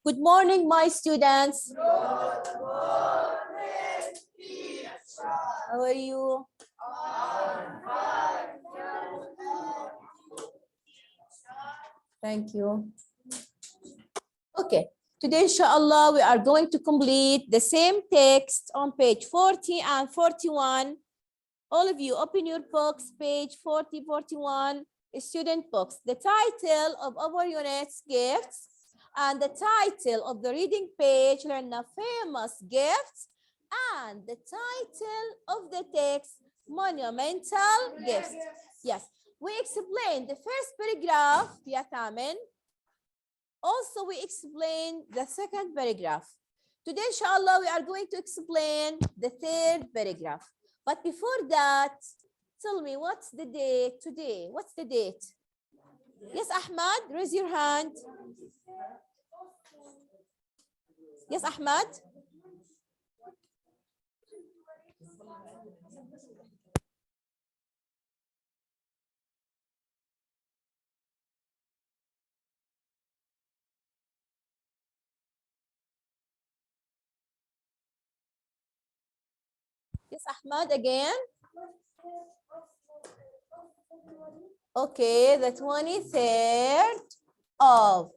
Good morning, my students. Good morning, teacher. How are you? Thank you. Okay, today, inshallah, we are going to complete the same text on page 40 and 41. All of you, open your books, page 40, 41, student books. The title of our unit's gifts and the title of the reading page, learn a famous gifts, and the title of the text, monumental gifts. Yes, we explained the first paragraph, يا ثامن. Also, we explained the second paragraph. Today, inshallah, we are going to explain the third paragraph. But before that, tell me, what's the date today? What's the date? Yes, Ahmad, raise your hand. Yes, Ahmad. Yes, Ahmad, again. Okay, the 23rd of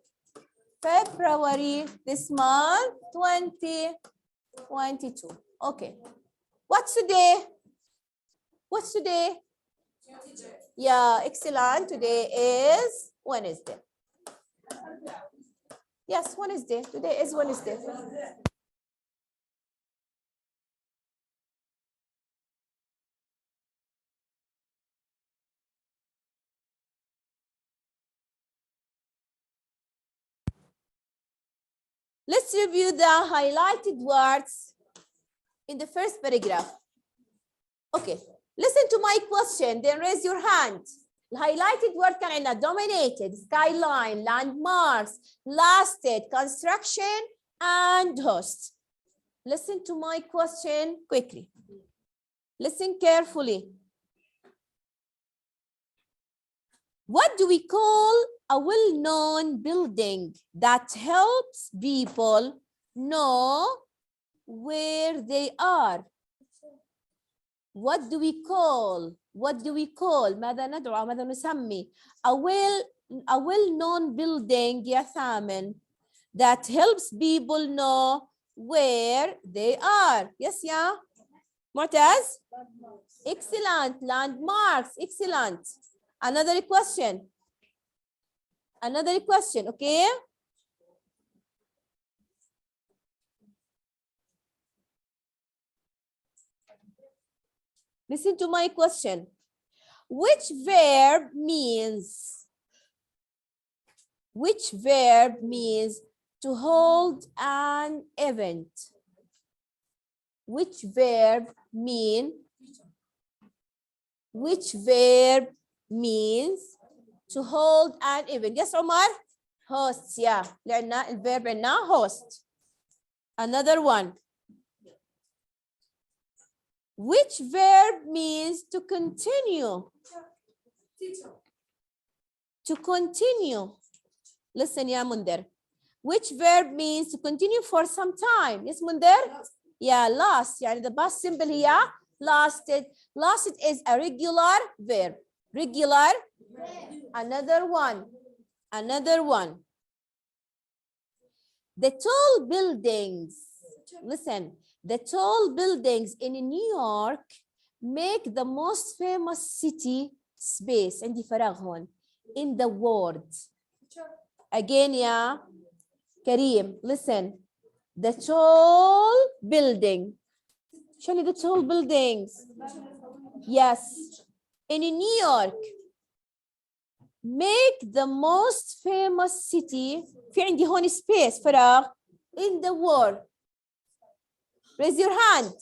February this month, 2022. Okay. What's today? What's today? Yeah, excellent. Today is Wednesday. Yes, Wednesday. Today is Wednesday. Let's review the highlighted words in the first paragraph. Okay, listen to my question, then raise your hand. Highlighted word كان عندنا dominated, skyline, landmarks, lasted, construction, and host. Listen to my question quickly. Listen carefully. What do we call a well-known building that helps people know where they are? What do we call? What do we call? ماذا ندعو؟ ماذا نسمي? A well-known building يا ثامن that helps people know where they are. Yes, yeah. Mu'taz? Excellent. Landmarks. Excellent. Another question. Another question, okay? Listen to my question. Which verb means to hold an event? Which verb means to hold an event? Yes, Omar? Host, yeah. لأن الverb عندنا host. Another one. Which verb means to continue? To continue. Listen, ya Munder. Which verb means to continue for some time? Yes, Munder? Yeah, last. يعني the past simple here. Lasted. Lasted is a regular verb. Regular. Another one. Another one. The tall buildings. Listen. The tall buildings in New York make the most famous city space. عندي فراغ هون. In the world. Again, yeah. Kareem, listen. The tall building. Show me the tall buildings. Yes. In New York. Make the most famous city. في عندي هون space فراغ. In the world. Raise your hand.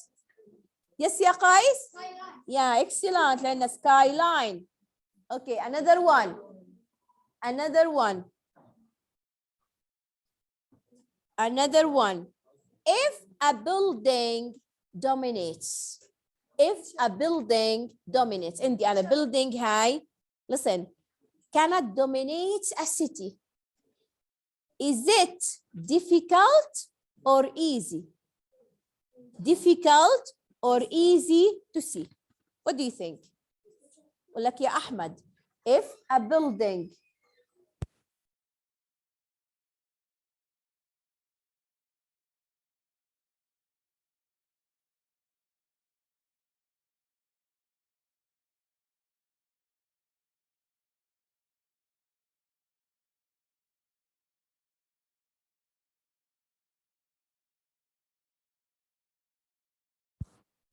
Yes, يا قايس? Yeah, excellent. لأن skyline. Okay, another one. Another one. Another one. If a building dominates. If a building dominates. عندي أنا building هاي. Listen. Cannot dominate a city. Is it difficult or easy? Difficult or easy to see? What do you think? أقول لك يا أحمد, if a building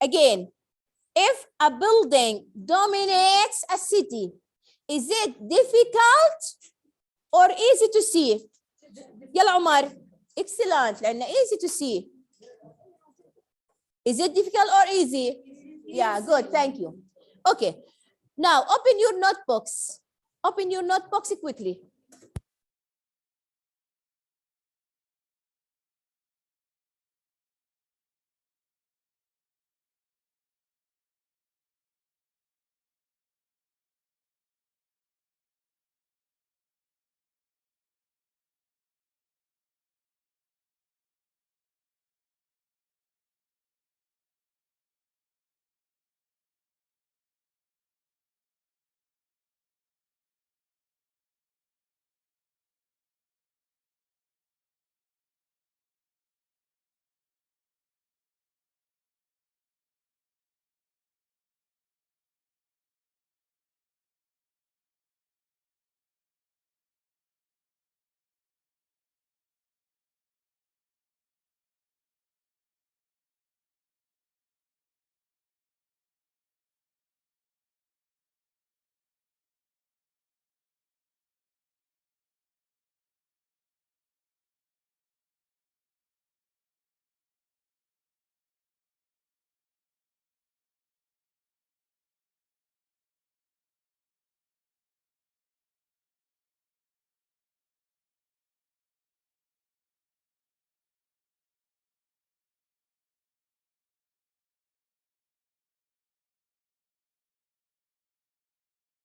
again, if a building dominates a city, is it difficult or easy to see? يلا عمر. Excellent. لأن easy to see. Is it difficult or easy? Yeah, good. Thank you. Okay. Now open your notebooks. Open your notebooks quickly.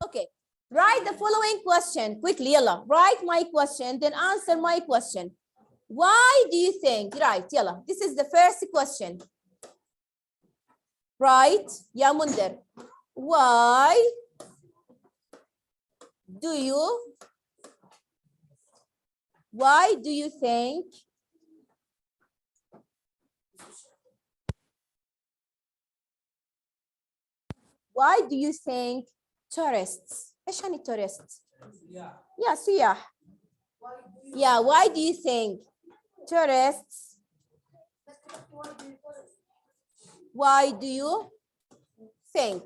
Okay, write the following question quickly. Yalla, write my question, then answer my question. Why do you think, right, yalla, this is the first question. Right, ya Munder. Why do you think tourists, ايش يعني tourists؟ Yeah, سياح. Yeah, why do you think tourists? Why do you think?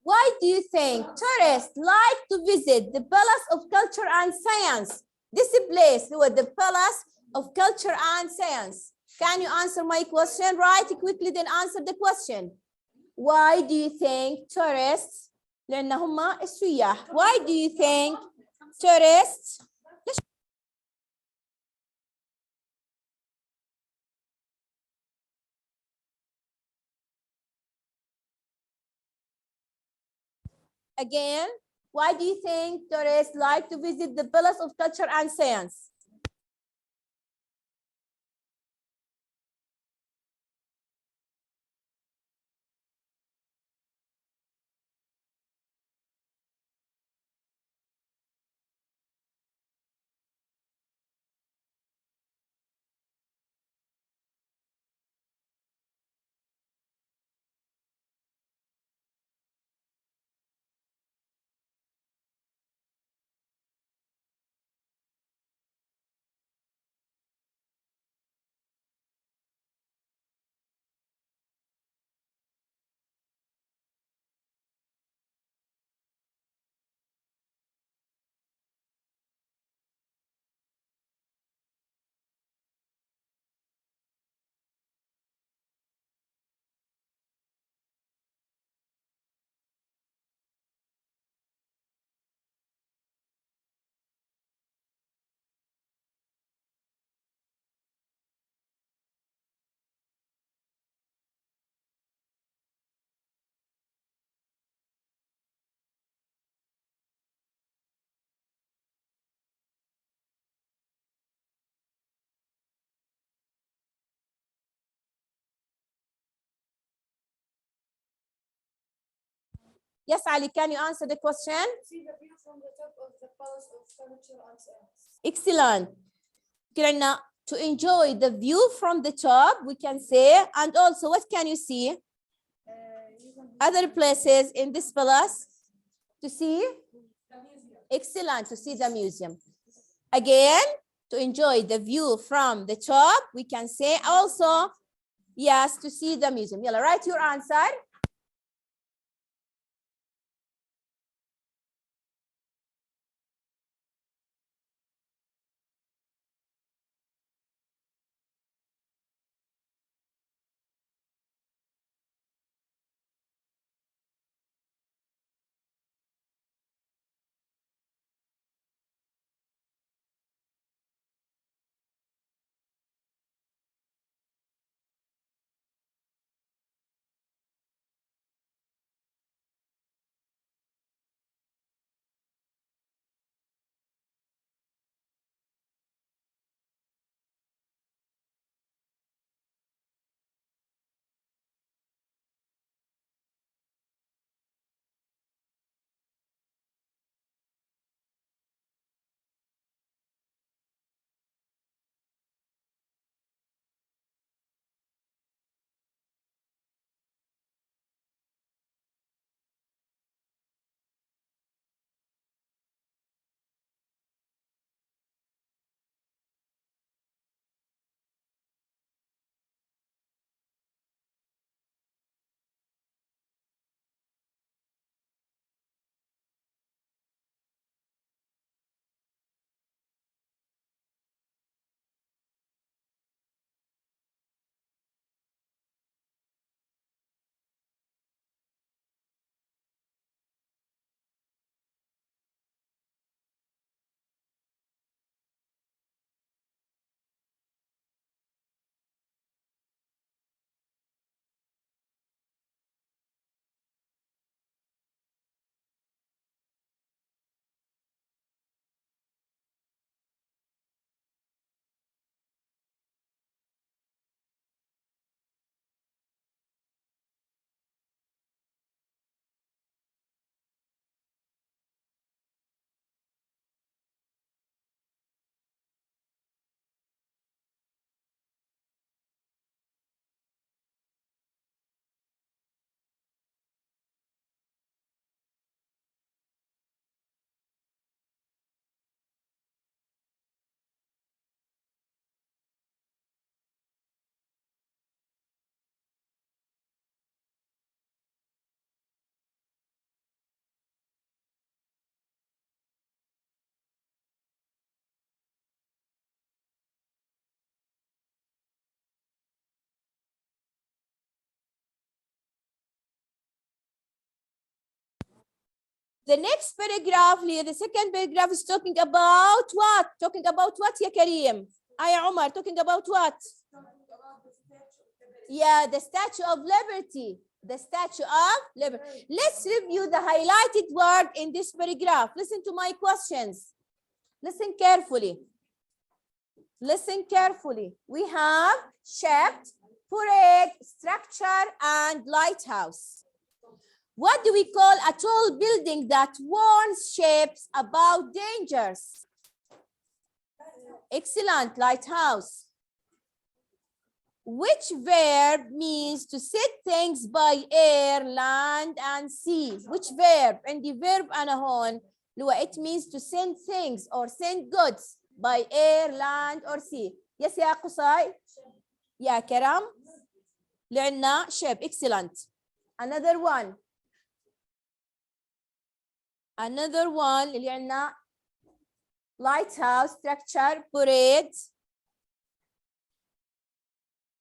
Why do you think tourists like to visit the Palace of Culture and Science? This place was the Palace of Culture and Science. Can you answer my question? Write quickly, then answer the question. Why do you think tourists, لأن هم السياح, why do you think tourists again, why do you think tourists like to visit the Palace of Culture and Science? Yes, Ali, can you answer the question? See the view from the top of the Palace of Furniture and Science. Excellent. Kirana, to enjoy the view from the top, we can say, and also what can you see? Other places in this palace to see? Excellent, to see the museum. Again, to enjoy the view from the top, we can say also, yes, to see the museum. Yalla, write your answer. The next paragraph here, the second paragraph is talking about what? Talking about what, ya Kareem? Aya Omar, talking about what? Yeah, the Statue of Liberty. The Statue of Liberty. Let's review the highlighted word in this paragraph. Listen to my questions. Listen carefully. Listen carefully. We have shaped, parade, structure, and lighthouse. What do we call a tall building that warns ships about dangers? Excellent, lighthouse. Which verb means to set things by air, land, and sea? Which verb? عندي verb أنا هون اللي هو it means to send things or send goods by air, land, or sea. Yes يا قصي. يا كرم. لعنا ship. Excellent. Another one. Another one اللي عنا lighthouse, structure, parade.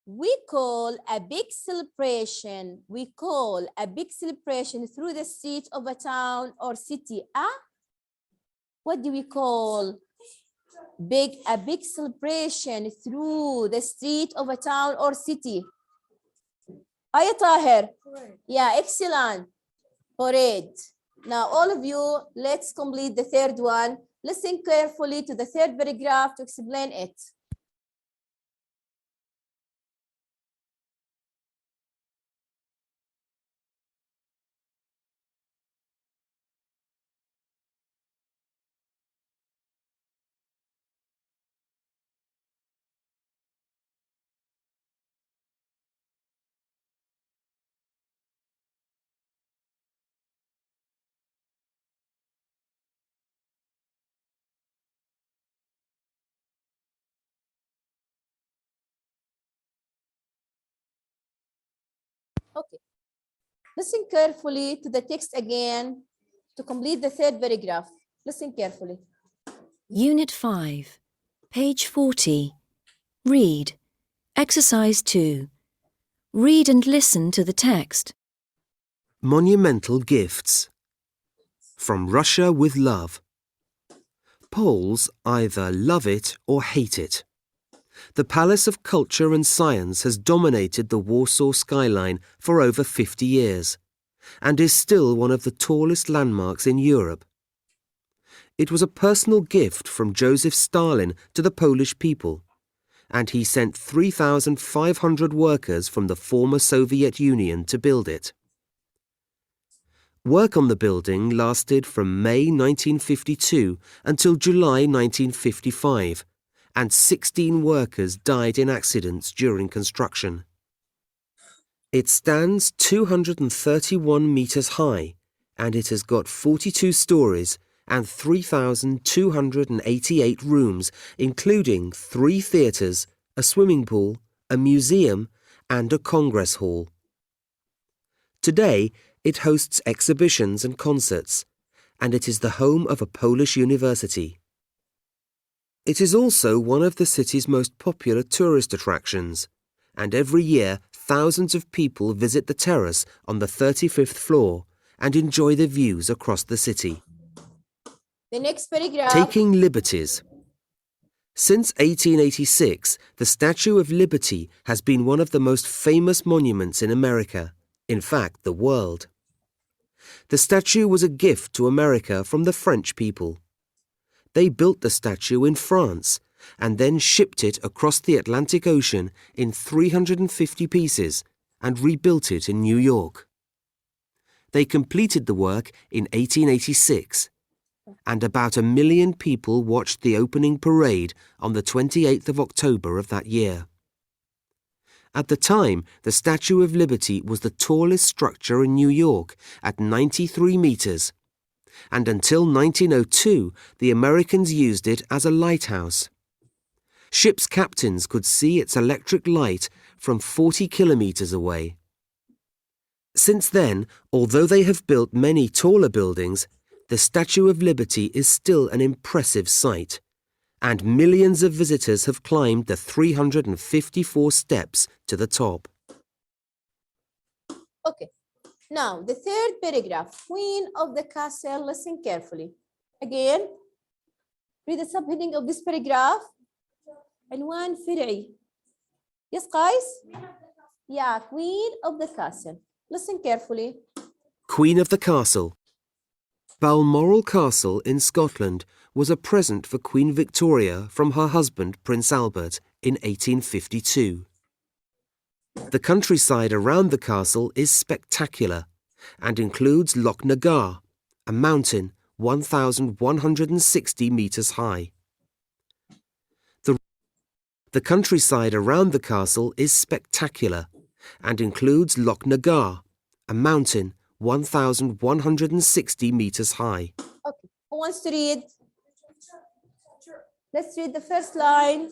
We call a big celebration. We call a big celebration through the street of a town or city. What do we call a big celebration through the street of a town or city? Aya Tahir. Yeah, excellent. Parade. Now, all of you, let's complete the third one. Listen carefully to the third paragraph to explain it. Okay. Listen carefully to the text again to complete the third paragraph. Listen carefully. Unit 5, page 40. Read. Exercise 2. Read and listen to the text. Monumental gifts. From Russia with love. Poles either love it or hate it. The Palace of Culture and Science has dominated the Warsaw skyline for over 50 years and is still one of the tallest landmarks in Europe. It was a personal gift from Joseph Stalin to the Polish people, and he sent 3,500 workers from the former Soviet Union to build it. Work on the building lasted from May 1952 until July 1955, and 16 workers died in accidents during construction. It stands 231 meters high, and it has got 42 stories and 3,288 rooms, including 3 theatres, a swimming pool, a museum, and a congress hall. Today, it hosts exhibitions and concerts, and it is the home of a Polish university. It is also one of the city's most popular tourist attractions, and every year thousands of people visit the terrace on the 35th floor and enjoy the views across the city. The next paragraph. Taking liberties. Since 1886, the Statue of Liberty has been one of the most famous monuments in America, in fact, the world. The statue was a gift to America from the French people. They built the statue in France and then shipped it across the Atlantic Ocean in 350 pieces and rebuilt it in New York. They completed the work in 1886, and about 1 million people watched the opening parade on the 28th of October of that year. At the time, the Statue of Liberty was the tallest structure in New York at 93 meters, and until 1902, the Americans used it as a lighthouse. Ships' captains could see its electric light from 40 kilometers away. Since then, although they have built many taller buildings, the Statue of Liberty is still an impressive sight, and millions of visitors have climbed the 354 steps to the top. Okay. Now, the third paragraph, Queen of the Castle. Listen carefully. Again, read the subheading of this paragraph. عنوان فرعي. Yes, guys? Yeah, Queen of the Castle. Listen carefully. Queen of the Castle. Balmoral Castle in Scotland was a present for Queen Victoria from her husband Prince Albert in 1852. The countryside around the castle is spectacular and includes Loch Nagar, a mountain 1,160 metres high. The countryside around the castle is spectacular and includes Loch Nagar, a mountain 1,160 metres high. Okay, who wants to read? Let's read the first line.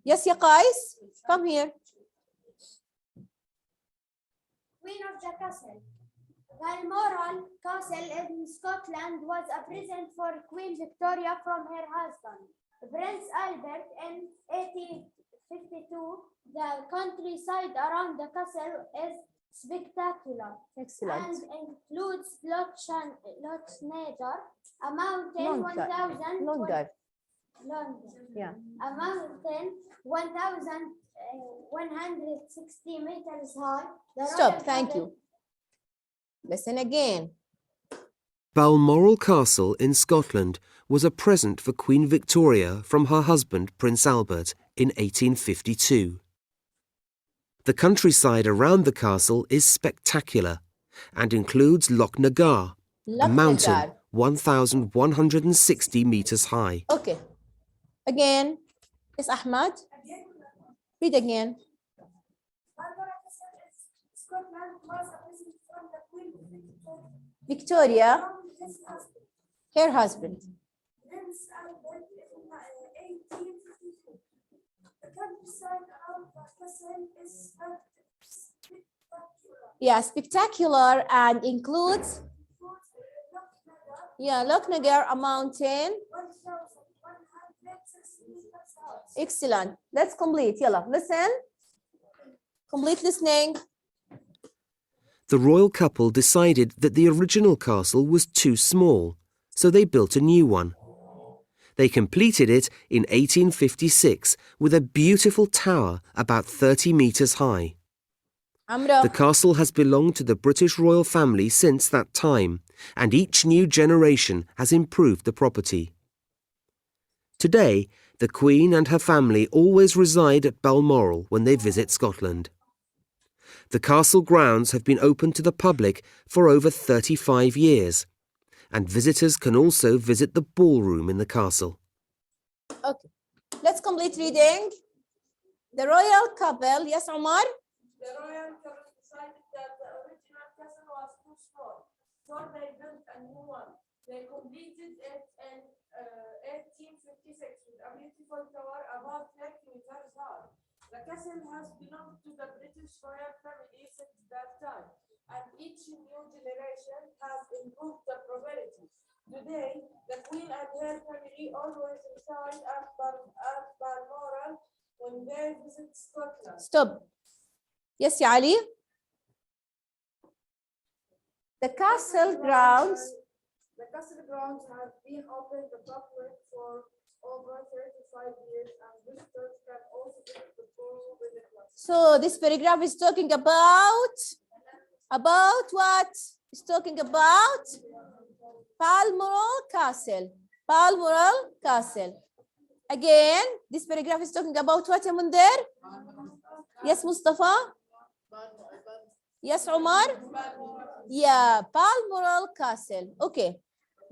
Yes, ya guys, come here. Queen of the Castle. Balmoral Castle in Scotland was a present for Queen Victoria from her husband, Prince Albert, in 1852. The countryside around the castle is spectacular. Excellent. And includes Loch Nagar, a mountain Yeah. a mountain 1,160 meters high. Stop, thank you. Listen again. Balmoral Castle in Scotland was a present for Queen Victoria from her husband Prince Albert in 1852. The countryside around the castle is spectacular and includes Loch Nagar, a mountain 1,160 metres high. Okay. Again. Yes, Ahmad. Read again. Scotland was a present from the Queen Victoria, her husband. Prince Albert in 1852. The countryside around the castle is spectacular. Yeah, spectacular and includes, yeah, Loch Nagar, a mountain. 1,160 meters high. Excellent. Let's complete. Yalla, listen. Complete listening. The royal couple decided that the original castle was too small, so they built a new one. They completed it in 1856 with a beautiful tower about 30 metres high. Amra. The castle has belonged to the British royal family since that time, and each new generation has improved the property. Today, the Queen and her family always reside at Balmoral when they visit Scotland. The castle grounds have been open to the public for over 35 years, and visitors can also visit the ballroom in the castle. Okay, let's complete reading. The royal couple, yes, Omar? The royal couple decided that the original castle was too small, so they built a new one. They completed it in 1856 with a beautiful tower about 30 meters high. The castle has belonged to the British royal family since that time, and each new generation has improved the property. Today, the Queen and her family always reside at Balmoral when they visit Scotland. Stop. Yes, Ya Ali? The castle grounds. The castle grounds have been open to the public for over 35 years, and visitors can also visit the ballroom with the castle. So this paragraph is talking about what? It's talking about Balmoral Castle. Balmoral Castle. Again, this paragraph is talking about what, Mundir? Yes, Mustafa? Yes, Omar? Yeah, Balmoral Castle. Okay.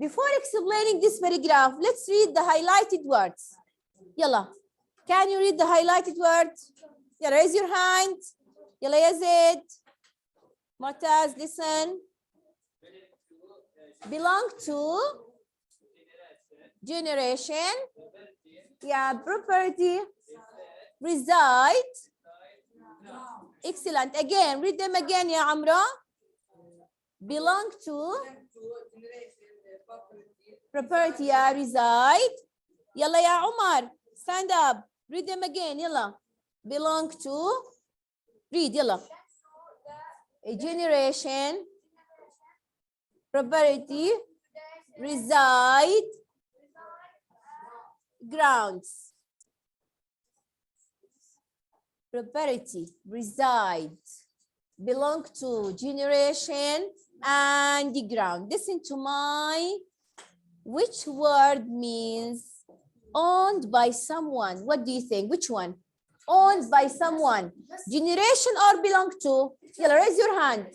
Before explaining this paragraph, let's read the highlighted words. Yalla. Can you read the highlighted words? Yeah, raise your hand. Yalla Yazid. Mu'taz, listen. Belong to generation. Yeah, property. Reside. Excellent. Again, read them again, ya Amra. Belong to property, yeah, reside. Yalla ya Umar, stand up. Read them again, yalla. Belong to, read, yalla. A generation, property, reside, grounds. Property, reside, belong to, generation, and the ground. Listen to my, which word means owned by someone? What do you think? Which one? Owned by someone. Generation or belong to? Yalla, raise your hand.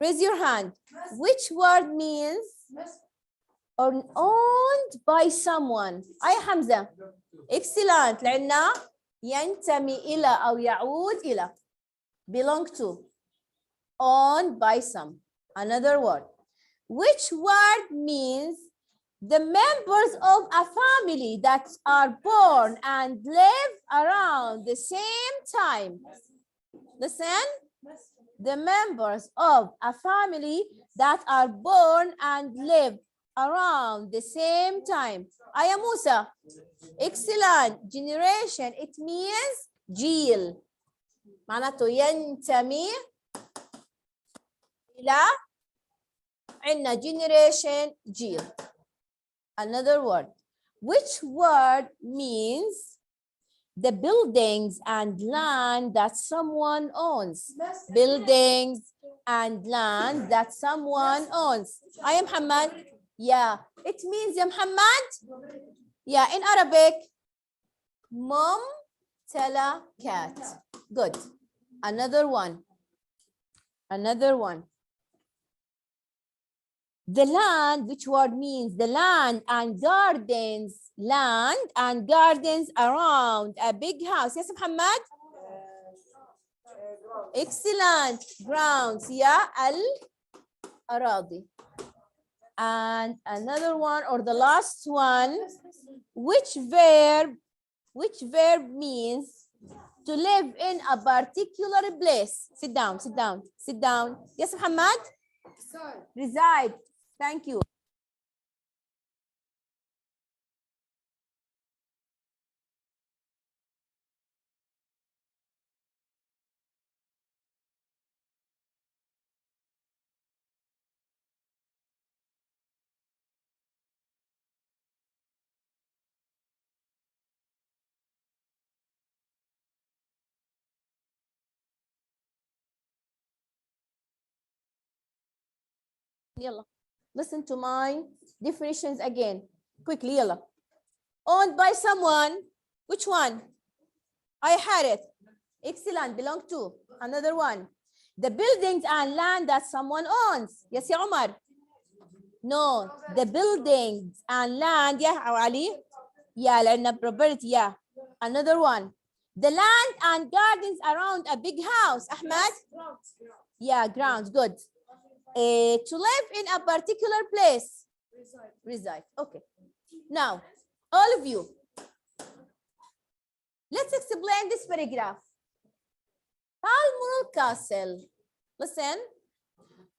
Raise your hand. Which word means or owned by someone? أي حمزة. Excellent. لأنه ينتمي إلى أو يعود إلى. Belong to. Owned by some. Another word. Which word means the members of a family that are born and live around the same time? Listen. The members of a family that are born and live around the same time. Aya Musa. Excellent. Generation. It means جيل. معناته ينتمي إلى عندنا generation جيل. Another word. Which word means the buildings and land that someone owns? Buildings and land that someone owns. I am Muhammad. Yeah. It means يا محمد. Yeah. In Arabic. ممتلكات. Good. Another one. Another one. The land, which word means the land and gardens around a big house. Yes, Muhammad? Excellent. Grounds. Yeah, al-aradi. And another one, or the last one, which verb means to live in a particular place? Sit down, sit down, sit down. Yes, Muhammad? Reside. Thank you. يلا. Listen to my definitions again. Quickly, يلا. Owned by someone. Which one? I had it. Excellent. Belong to. Another one. The buildings and land that someone owns. Yes, ya Omar. No. The buildings and land. Yeah, Ali. Yeah, لأنها property. Yeah. Another one. The land and gardens around a big house. Ahmed. Yeah, grounds. Good. To live in a particular place. Reside. Okay. Now, all of you, let's explain this paragraph. Balmoral Castle. Listen.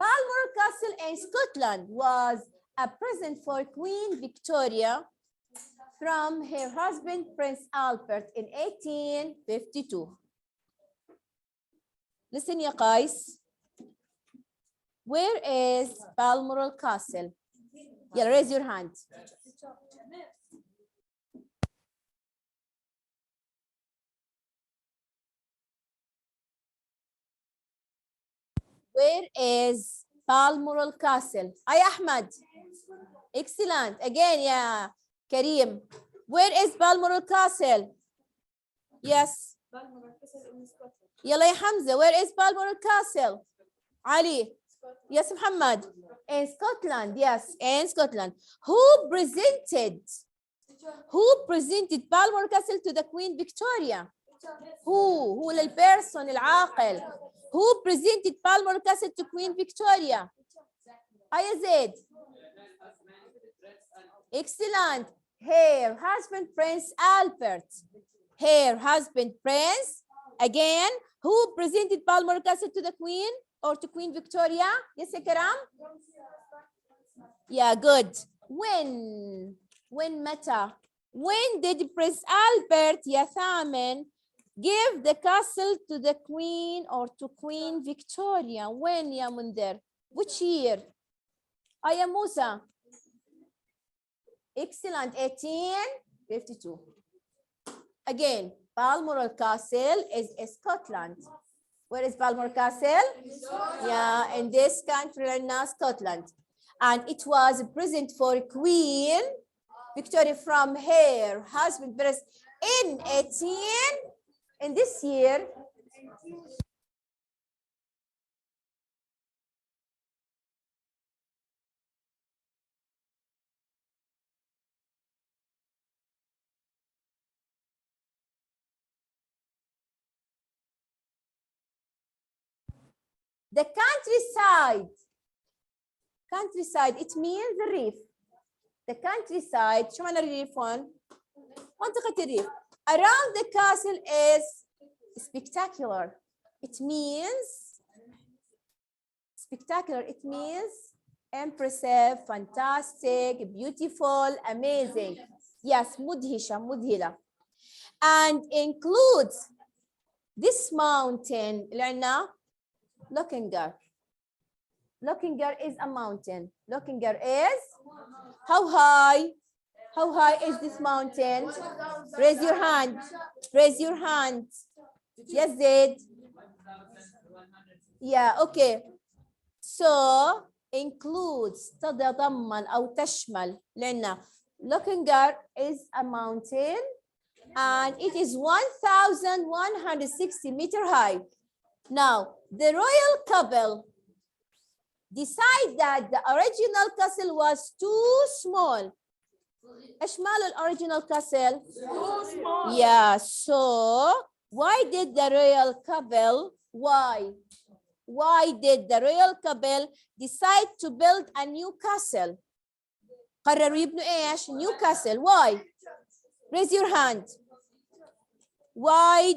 Balmoral Castle in Scotland was a present for Queen Victoria from her husband Prince Albert in 1852. Listen, ya guys. Where is Balmoral Castle? Yeah, raise your hand. Where is Balmoral Castle? Ay, Ahmed. Excellent. Again, yeah, Kareem. Where is Balmoral Castle? Yes. Yalla ya Hamza, where is Balmoral Castle? Ali. Yes, Muhammad. In Scotland, yes, in Scotland. Who presented Balmoral Castle to the Queen Victoria? Who للبيرسون العاقل. Who presented Balmoral Castle to Queen Victoria? Aya Zaid. Excellent. Her husband, Prince Albert. Her husband, Prince. Again, who presented Balmoral Castle to the Queen or to Queen Victoria? Yes, Karam? Yeah, good. When, meta? When did Prince Albert, ya ثامن, Give the castle to the Queen or to Queen Victoria. When يا منذر? Which year? يا موسى. Excellent. 1852. Again, Balmoral Castle is Scotland. Where is Balmoral Castle? Yeah, in this country in Scotland. And it was a present for Queen Victoria from her husband in this year. The countryside, it means the reef. The countryside, شو معنى الريف هون؟ منطقة الريف. Around the castle is spectacular. It means spectacular. It means impressive, fantastic, beautiful, amazing. Yes, مدهشة, مذهلة. And includes this mountain اللي عندنا Lockinger. Lockinger is a mountain. Lockinger is how high? How high is this mountain? Raise your hand. Raise your hand. Yes, Zaid. Yeah, okay. So includes تتضمن أو تشمل لأن Lockinger is a mountain and it is 1,160 meters high. Now, the royal couple decide that the original castle was too small. إيش مال الoriginal castle? Too small. Yeah, so why did the royal couple, why did the royal couple decide to build a new castle? قرروا يبنوا إيش؟ New castle. Why? Raise your hand. Why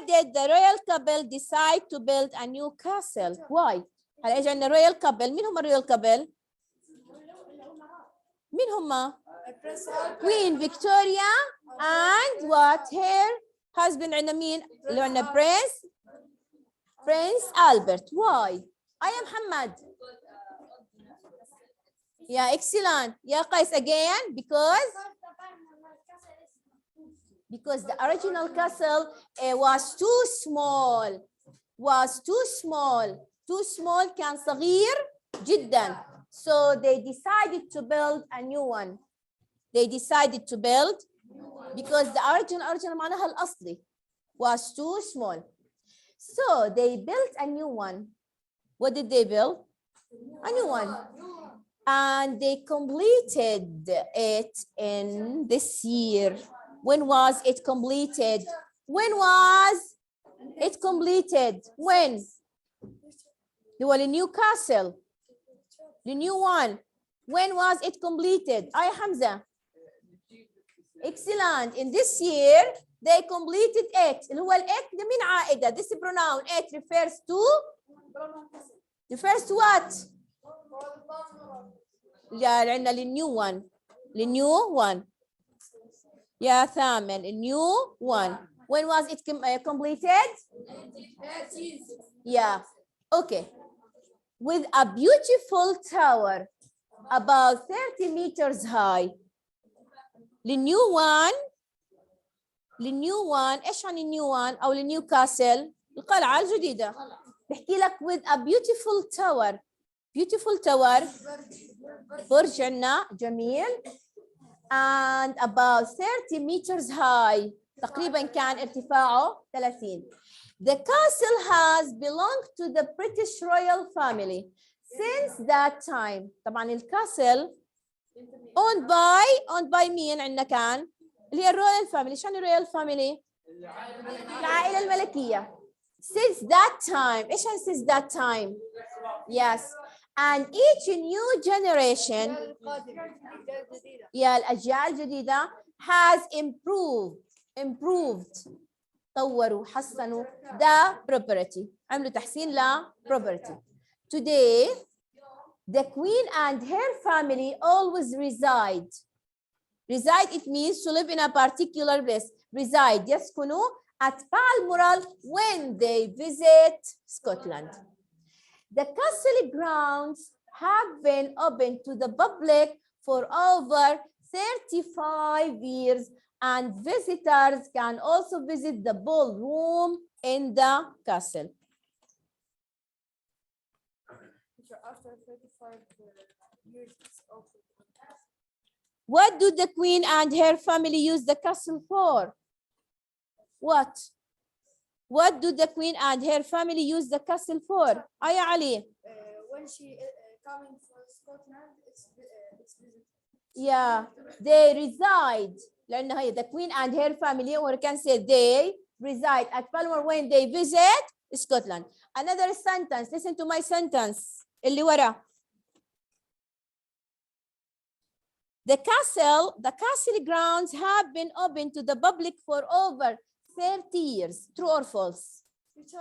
did the royal couple decide to build a new castle? Why? هلا اجى عندنا royal couple. مين هم الرويال couple؟ مين هم؟ Queen Victoria and what? Her husband عندنا مين؟ اللي عندنا Prince Albert. Why? يا محمد. Yeah, excellent. يا قيس again because the original castle was too small. كان صغير جدا. So they decided to build a new one. Because the original معناها الأصلي was too small. So they built a new one. What did they build? A new one. And they completed it in this year. When was it completed? When? هو the new castle. The new one. When was it completed? Hamza. Excellent. In this year, they completed it. اللي هو it ده من عائدة. This pronoun it refers to what? Yeah, عندنا the new one. Yeah, ثامن, a new one. When was it completed? Yeah, okay. With a beautiful tower about 30 meters high. The new one, ايش عن new one او the new castle؟ القلعة الجديدة. بحكي لك with a beautiful tower. برج عنا جميل. And about 30 meters high. تقريبا كان ارتفاعه 30. The castle has belonged to the British royal family since that time. طبعا الكاسل owned by مين عندنا كان؟ اللي هي الرويال فاميلي. شو يعني الرويال فاميلي؟ العائلة الملكية. Since that time. ايش يعني since that time؟ Yes. and each new generation الأجيال الجديدة has improved طوروا حسنوا the property عملوا تحسين ل property. Today the queen and her family always reside it means to live in a particular place. Reside يسكنوا at Balmoral when they visit Scotland. The castle grounds have been open to the public for over 35 years, and visitors can also visit the ballroom in the castle. After 35 years, it's open. What do the queen and her family use the castle for? What do the queen and her family use the castle for? Aya Ali. When she coming from Scotland, it's visit. Yeah, they reside. لأن هي the queen and her family, or can say they reside at Balmoral when they visit Scotland. Another sentence. Listen to my sentence. اللي ورا. The castle grounds have been open to the public for over 30 years. True or false? Teacher.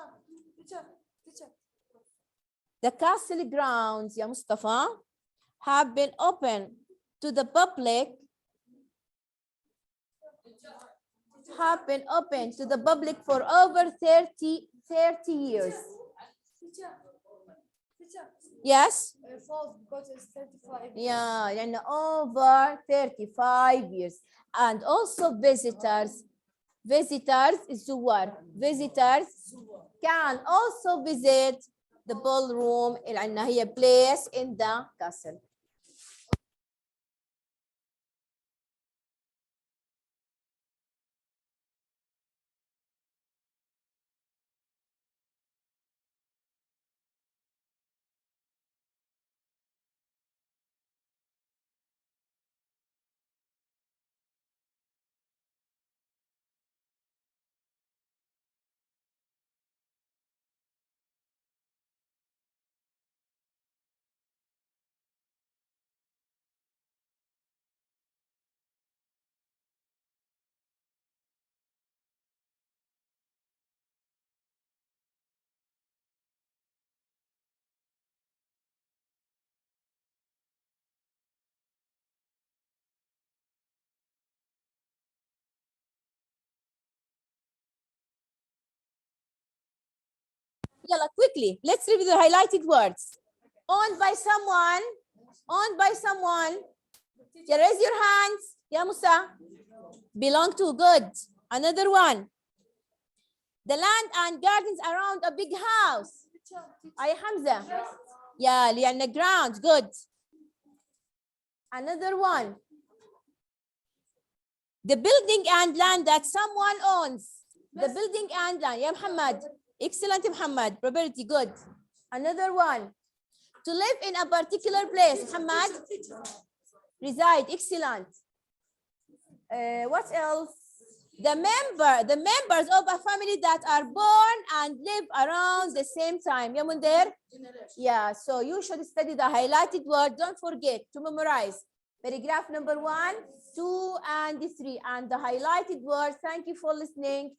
The castle grounds, ya Mustafa, have been open to the public. Have been open to the public for over 30 years. Teacher. Yes? False, because it's 35. Yeah, يعني over 35 years. And also visitors الزوار. Visitors can also visit the ballroom اللي عندنا هي place in the castle. Yalla, quickly, let's review the highlighted words. Owned by someone. Yeah, raise your hands. Yeah, Musa. Belong to, good. Another one. The land and gardens around a big house. Ay, Hamza. Yeah, لأن ground, good. Another one. The building and land that someone owns. The building and land. Yeah, Muhammad. Excellent, Muhammad. Property, good. Another one. To live in a particular place, Muhammad. Reside, excellent. What else? The members of a family that are born and live around the same time. Yeah, Mundir? Yeah, so you should study the highlighted word. Don't forget to memorize paragraph number 1, 2, and 3, and the highlighted word. Thank you for listening.